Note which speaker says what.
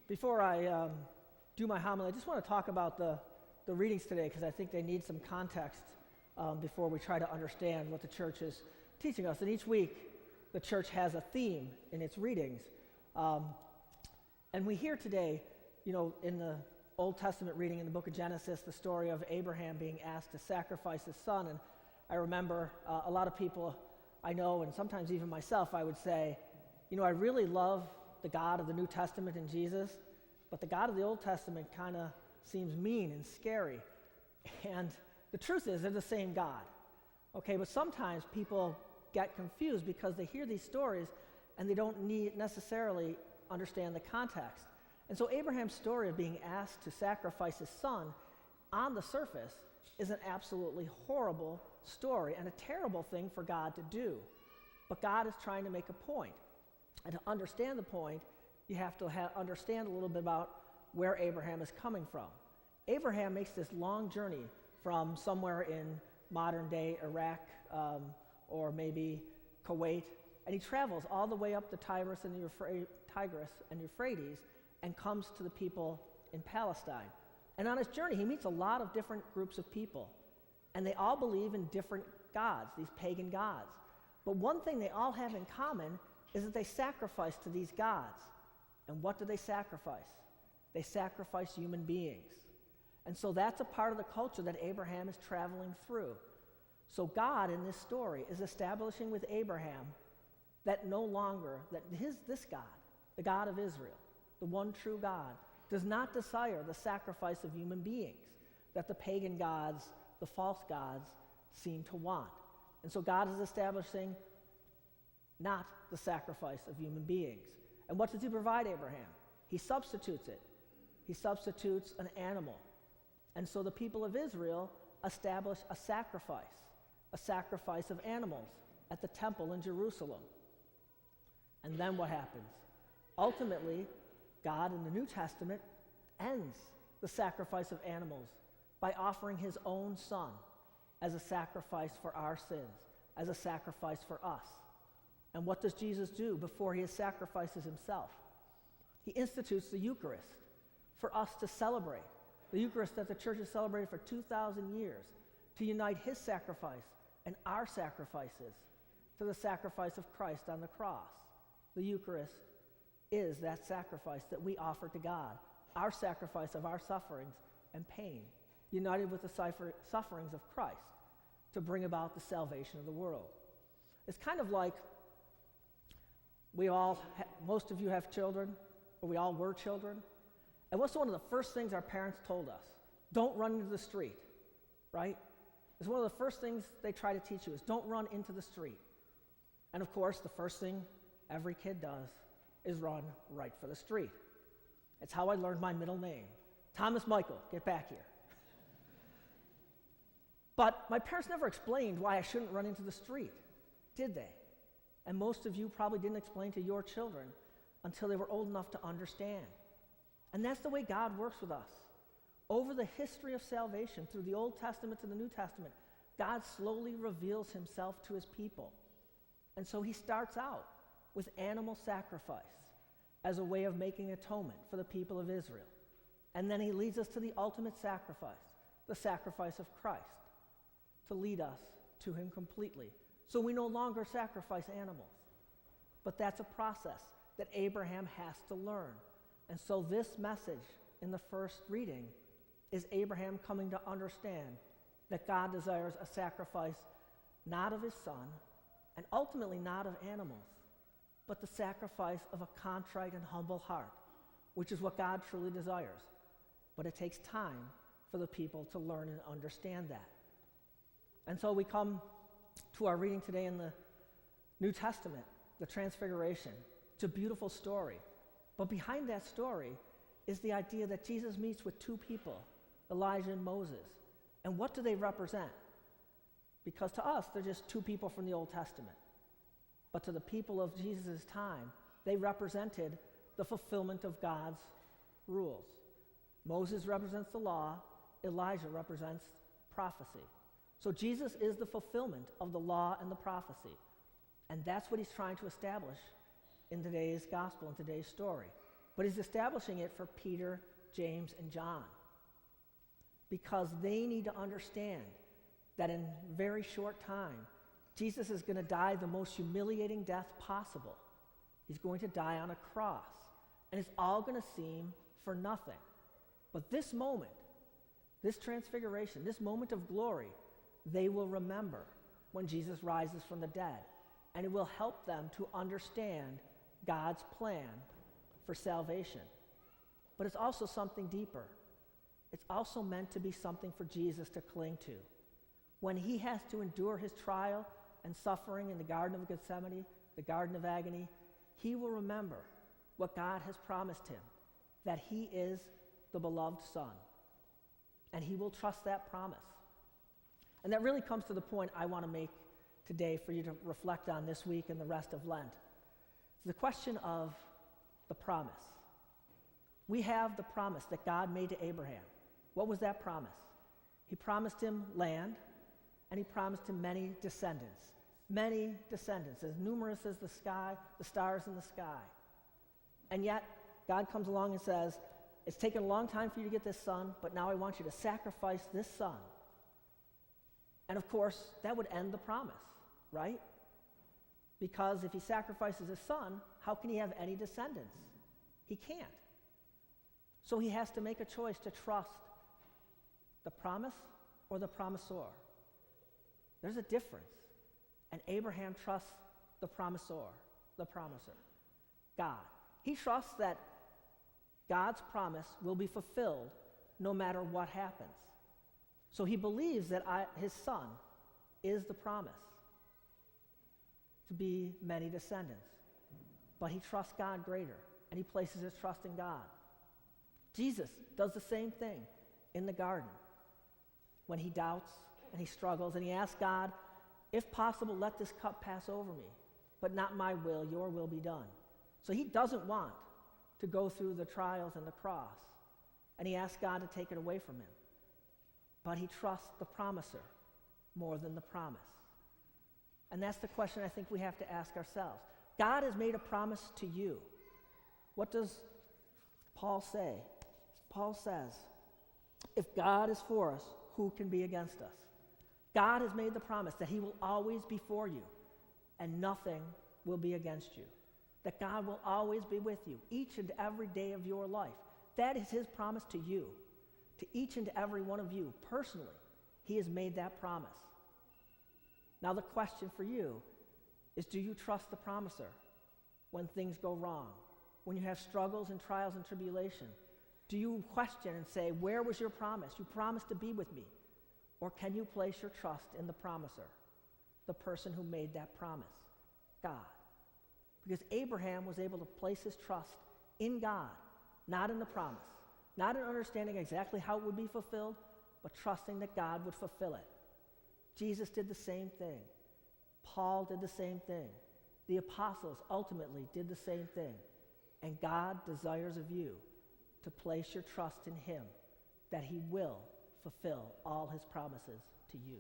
Speaker 1: Before I do my homily, I just want to talk about the readings today because I think they need some context before we try to understand what the church is teaching us. And each week, the church has a theme in its readings. And we hear today, in the Old Testament reading in the book of Genesis, the story of Abraham being asked to sacrifice his son. And I remember a lot of people I know, and sometimes even myself, I would say, I really love the God of the New Testament and Jesus, but the God of the Old Testament kind of seems mean and scary. And the truth is, they're the same God. Okay, but sometimes people get confused because they hear these stories and they don't necessarily understand the context. And so Abraham's story of being asked to sacrifice his son on the surface is an absolutely horrible story and a terrible thing for God to do. But God is trying to make a point. And to understand the point, you have to understand a little bit about where Abraham is coming from. Abraham makes this long journey from somewhere in modern-day Iraq or maybe Kuwait, and he travels all the way up the Tigris and Euphrates and comes to the people in Palestine. And on his journey, he meets a lot of different groups of people, and they all believe in different gods, these pagan gods. But one thing they all have in common is that they sacrifice to these gods. And what do they sacrifice? They sacrifice human beings. And so that's a part of the culture that Abraham is traveling through. So God in this story is establishing with Abraham that this God, the God of Israel, the one true God, does not desire the sacrifice of human beings that the pagan gods, the false gods, seem to want. And so God is establishing not the sacrifice of human beings. And what does he provide Abraham? He substitutes it. He substitutes an animal. And so the people of Israel establish a sacrifice of animals at the temple in Jerusalem. And then what happens? Ultimately, God in the New Testament ends the sacrifice of animals by offering his own son as a sacrifice for our sins, as a sacrifice for us. And what does Jesus do before he sacrifices himself? He institutes the Eucharist for us to celebrate. The Eucharist that the church has celebrated for 2,000 years to unite his sacrifice and our sacrifices to the sacrifice of Christ on the cross. The Eucharist is that sacrifice that we offer to God, our sacrifice of our sufferings and pain, united with the sufferings of Christ to bring about the salvation of the world. It's kind of like most of you have children, or we all were children. And what's one of the first things our parents told us? Don't run into the street, right? It's one of the first things they try to teach you is don't run into the street. And of course, the first thing every kid does is run right for the street. It's how I learned my middle name. Thomas Michael, get back here. But my parents never explained why I shouldn't run into the street, did they? And most of you probably didn't explain to your children until they were old enough to understand. And that's the way God works with us. Over the history of salvation, through the Old Testament to the New Testament, God slowly reveals himself to his people. And so he starts out with animal sacrifice as a way of making atonement for the people of Israel. And then he leads us to the ultimate sacrifice, the sacrifice of Christ, to lead us to him completely. So we no longer sacrifice animals. But that's a process that Abraham has to learn. And so this message in the first reading is Abraham coming to understand that God desires a sacrifice not of his son, and ultimately not of animals, but the sacrifice of a contrite and humble heart, which is what God truly desires. But it takes time for the people to learn and understand that. And so we come to our reading today in the New Testament, the Transfiguration. It's a beautiful story. But behind that story is the idea that Jesus meets with two people, Elijah and Moses. And what do they represent? Because to us, they're just two people from the Old Testament. But to the people of Jesus' time, they represented the fulfillment of God's rules. Moses represents the law, Elijah represents prophecy. So Jesus is the fulfillment of the law and the prophecy. And that's what he's trying to establish in today's gospel, in today's story. but he's establishing it for Peter, James, and John, because they need to understand that in a very short time, Jesus is going to die the most humiliating death possible. He's going to die on a cross, and it's all going to seem for nothing. But this moment, this transfiguration, this moment of glory, they will remember when Jesus rises from the dead, and it will help them to understand God's plan for salvation. But it's also something deeper. It's also meant to be something for Jesus to cling to. When he has to endure his trial and suffering in the Garden of Gethsemane, the Garden of Agony, he will remember what God has promised him, that he is the beloved Son. And he will trust that promise. And that really comes to the point I want to make today for you to reflect on this week and the rest of Lent. It's the question of the promise. We have the promise that God made to Abraham. What was that promise? He promised him land, and he promised him many descendants. Many descendants, as numerous as the sky, the stars in the sky. And yet, God comes along and says, it's taken a long time for you to get this son, but now I want you to sacrifice this son. And of course, that would end the promise, right? Because if he sacrifices his son, how can he have any descendants? He can't. So he has to make a choice to trust the promise or the promisor. There's a difference. And Abraham trusts the promisor, the promiser, God. He trusts that God's promise will be fulfilled no matter what happens. So he believes that his son is the promise to be many descendants. But he trusts God greater, and he places his trust in God. Jesus does the same thing in the garden when he doubts and he struggles and he asks God, if possible, let this cup pass over me, but not my will, your will be done. So he doesn't want to go through the trials and the cross, and he asks God to take it away from him. But he trusts the promiser more than the promise. And that's the question I think we have to ask ourselves. God has made a promise to you. What does Paul say? Paul says, if God is for us, who can be against us? God has made the promise that he will always be for you, and nothing will be against you. That God will always be with you each and every day of your life. That is his promise to you, to each and every one of you personally. He has made that promise. Now the question for you is, do you trust the promiser when things go wrong? When you have struggles and trials and tribulation? Do you question and say, where was your promise? You promised to be with me. Or can you place your trust in the promiser, the person who made that promise, God? Because Abraham was able to place his trust in God, not in the promise, not in understanding exactly how it would be fulfilled, but trusting that God would fulfill it. Jesus did the same thing. Paul did the same thing. The apostles ultimately did the same thing. And God desires of you to place your trust in him, that he will fulfill all his promises to you.